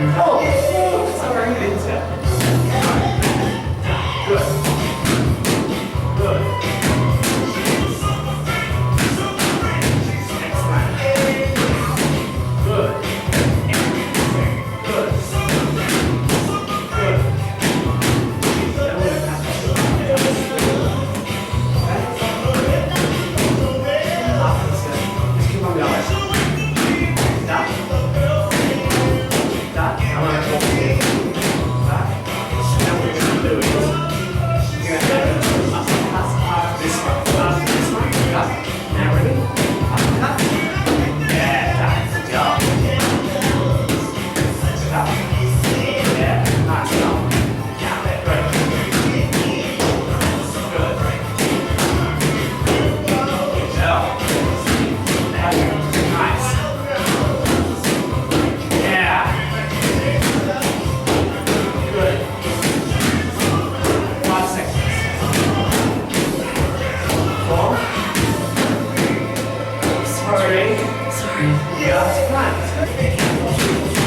Oh, sorry, Linda. Good. Good. Excellent. Good. Good. Good. Just keep on going. Stop. Stop. I want to talk to you. Stop. Now what you're going to do is you're going to go up this one. Stop. Now ready? Up. Yeah, done. Good job. Stop. Yeah, nice job. Yeah, great. Good. Good job. Nice. Yeah. Good. 5 seconds. 4. Sorry. Yeah, fine.